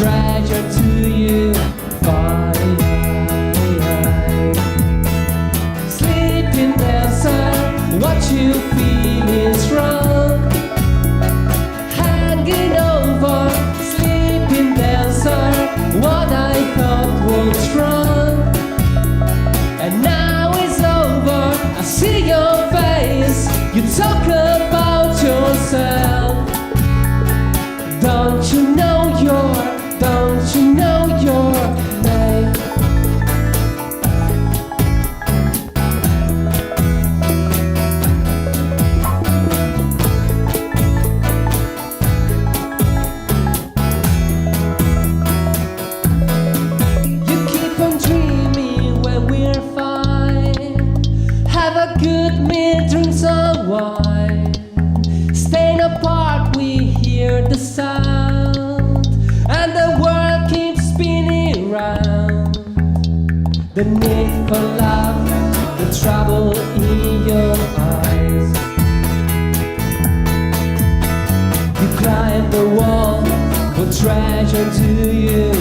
treasure to you find. Sleeping dancer, what you feel is wrong. Hanging over, sleeping dancer, what I thought was wrong. And now it's over, I see your face. You talk about yourself. Don't you know your name? You keep on dreaming when we're fine. Have a good meal, drink some wine. Staying apart, we hear the sound, and the world keeps spinning round. The need for love, the trouble in your eyes. You climb the wall, what treasure do you